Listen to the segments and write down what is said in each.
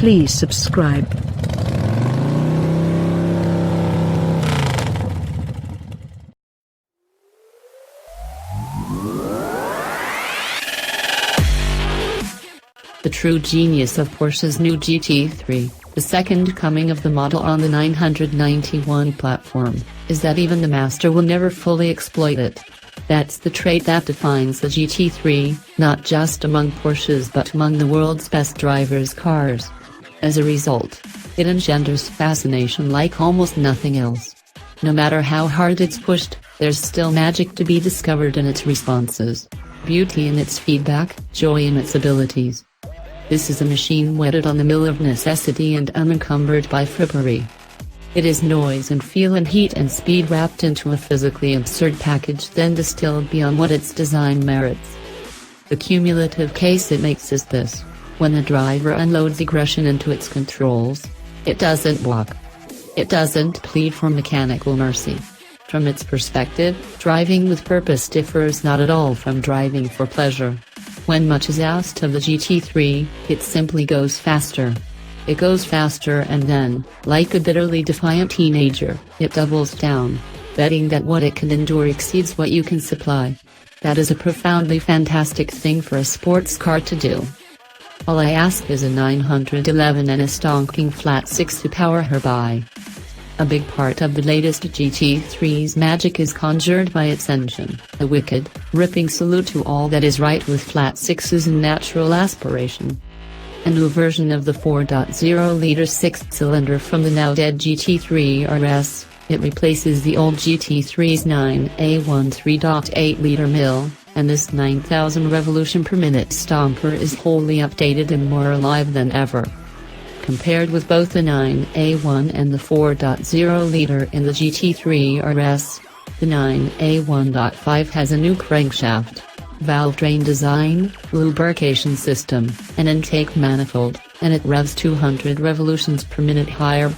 Please subscribe. The true genius of Porsche's new GT3, the second coming of the model on the 991 platform, is that even the master will never fully exploit it. That's the trait that defines the GT3, not just among Porsches but among the world's best drivers' cars. As a result, it engenders fascination like almost nothing else. No matter how hard it's pushed, there's still magic to be discovered in its responses, beauty in its feedback, joy in its abilities. This is a machine wedded on the mill of necessity and unencumbered by frippery. It is noise and feel and heat and speed wrapped into a physically absurd package, then distilled beyond what its design merits. The cumulative case it makes is this: when the driver unloads aggression into its controls, it doesn't block. It doesn't plead for mechanical mercy. From its perspective, driving with purpose differs not at all from driving for pleasure. When much is asked of the GT3, it simply goes faster. It goes faster and then, like a bitterly defiant teenager, it doubles down, betting that what it can endure exceeds what you can supply. That is a profoundly fantastic thing for a sports car to do. All I ask is a 911 and a stonking flat 6 to power her by. A big part of the latest GT3's magic is conjured by its engine, a wicked, ripping salute to all that is right with flat sixes and natural aspiration. A new version of the 4.0-liter 6-cylinder from the now-dead GT3 RS, it replaces the old GT3's 9A1 3.8-liter mill, and this 9,000 revolution per minute stomper is wholly updated and more alive than ever. Compared with both the 9A1 and the 4.0-liter in the GT3 RS, the 9A1.5 has a new crankshaft, valve drain design, lubrication system, an intake manifold, and it revs 200 revolutions per minute higher.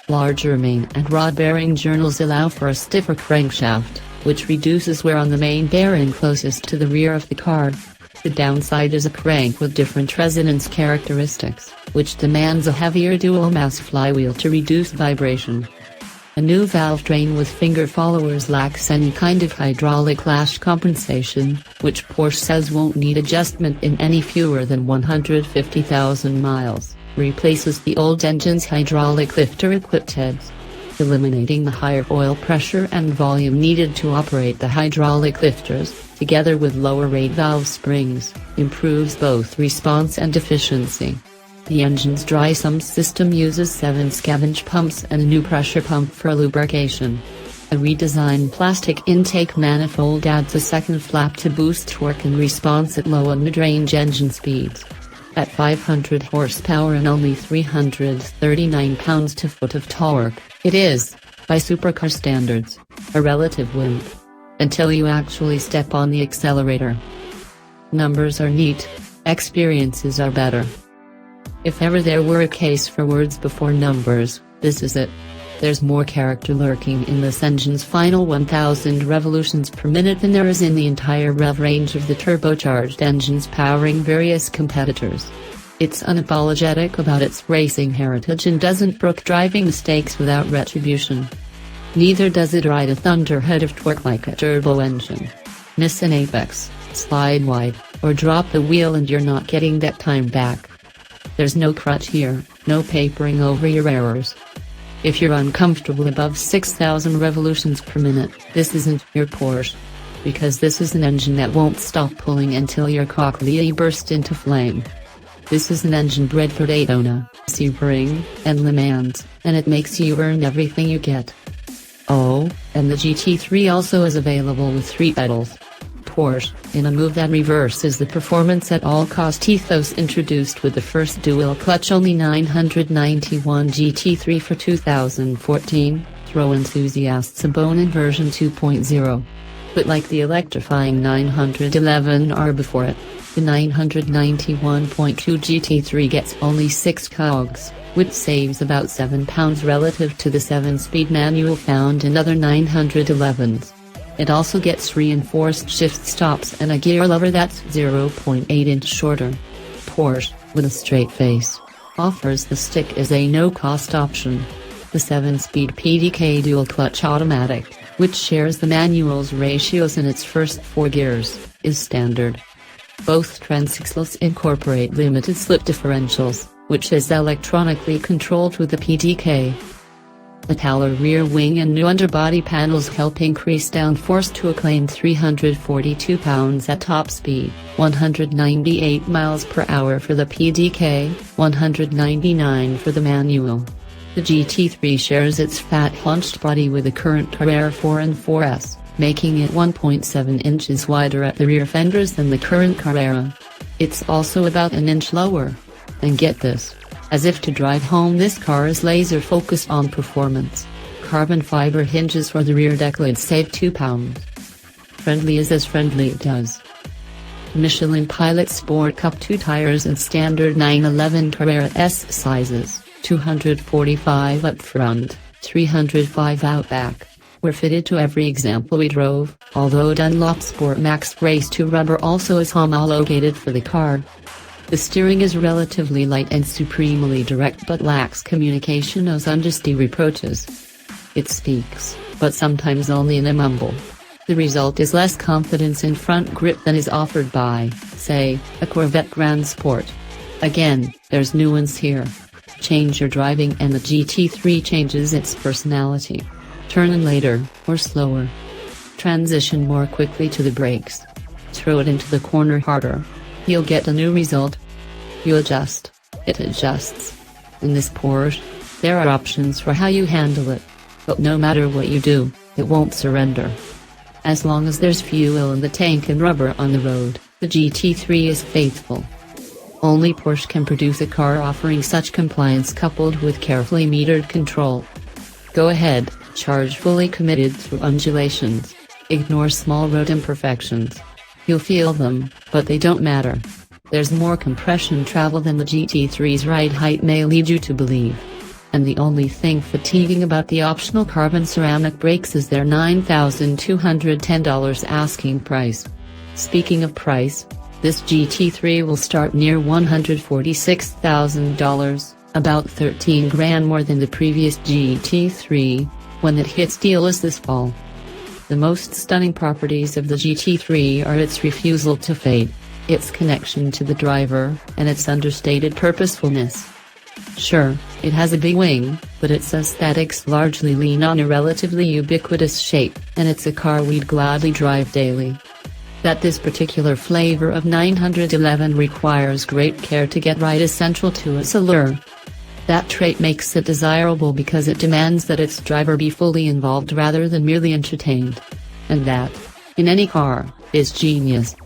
Larger main and rod bearing journals allow for a stiffer crankshaft, which reduces wear on the main bearing closest to the rear of the car. The downside is a crank with different resonance characteristics, which demands a heavier dual-mass flywheel to reduce vibration. A new valve drain with finger followers lacks any kind of hydraulic lash compensation, which Porsche says won't need adjustment in any fewer than 150,000 miles, replaces the old engine's hydraulic lifter-equipped heads. Eliminating the higher oil pressure and volume needed to operate the hydraulic lifters, together with lower rate valve springs, improves both response and efficiency. The engine's dry sump system uses 7 scavenge pumps and a new pressure pump for lubrication. A redesigned plastic intake manifold adds a second flap to boost torque and response at low and mid-range engine speeds. At 500 horsepower and only 339 pounds-to-foot of torque, it is, by supercar standards, a relative wimp. Until you actually step on the accelerator. Numbers are neat, experiences are better. If ever there were a case for words before numbers, this is it. There's more character lurking in this engine's final 1000 revolutions per minute than there is in the entire rev range of the turbocharged engines powering various competitors. It's unapologetic about its racing heritage and doesn't brook driving mistakes without retribution. Neither does it ride a thunderhead of torque like a turbo engine. Miss an apex, slide wide, or drop the wheel and you're not getting that time back. There's no crutch here, no papering over your errors. If you're uncomfortable above 6,000 revolutions per minute, this isn't your Porsche. Because this is an engine that won't stop pulling until your cochlea bursts into flame. This is an engine bred for Daytona, Sebring, and Le Mans, and it makes you earn everything you get. Oh, and the GT3 also is available with 3 pedals. Porsche, in a move that reverses the performance at all cost ethos introduced with the first dual-clutch only 991 GT3 for 2014, throw enthusiasts a bone in version 2.0. But like the electrifying 911R before it, the 991.2 GT3 gets only 6 cogs, which saves about 7 pounds relative to the 7-speed manual found in other 911s. It also gets reinforced shift stops and a gear lever that's 0.8 inch shorter. Porsche, with a straight face. offers the stick as a no-cost option. The 7-speed PDK dual-clutch automatic, which shares the manual's ratios in its first 4 gears, is standard. Both transsixels incorporate limited slip differentials, which is electronically controlled with the PDK. The taller rear wing and new underbody panels help increase downforce to a claimed 342 pounds at top speed, 198 miles per hour for the PDK, 199 for the manual. The GT3 shares its fat hunched body with the current Carrera 4 and 4S, making it 1.7 inches wider at the rear fenders than the current Carrera. It's also about an inch lower. And get this. As if to drive home, this car is laser focused on performance. Carbon fiber hinges for the rear deck lid save 2 pounds. Friendly is as friendly does. Michelin Pilot Sport Cup 2 tires and standard 911 Carrera S sizes, 245 up front, 305 out back, were fitted to every example we drove, although Dunlop Sport Max Race 2 rubber also is homologated for the car. The steering is relatively light and supremely direct but lacks communication as understeer reproaches. It speaks, but sometimes only in a mumble. The result is less confidence in front grip than is offered by, say, a Corvette Grand Sport. Again, there's nuance here. Change your driving and the GT3 changes its personality. Turn in later, or slower. Transition more quickly to the brakes. Throw it into the corner harder. You'll get a new result. You adjust. It adjusts. In this Porsche, there are options for how you handle it. But no matter what you do, it won't surrender. As long as there's fuel in the tank and rubber on the road, the GT3 is faithful. Only Porsche can produce a car offering such compliance coupled with carefully metered control. Go ahead, charge fully committed through undulations. Ignore small road imperfections. You'll feel them, but they don't matter. There's more compression travel than the GT3's ride height may lead you to believe. And the only thing fatiguing about the optional carbon ceramic brakes is their $9,210 asking price. Speaking of price, this GT3 will start near $146,000, about 13 grand more than the previous GT3, when it hits dealers this fall. The most stunning properties of the GT3 are its refusal to fade, its connection to the driver, and its understated purposefulness. Sure, it has a big wing, but its aesthetics largely lean on a relatively ubiquitous shape, and it's a car we'd gladly drive daily. That this particular flavor of 911 requires great care to get right is central to its allure. That trait makes it desirable because it demands that its driver be fully involved rather than merely entertained. And that, in any car, is genius.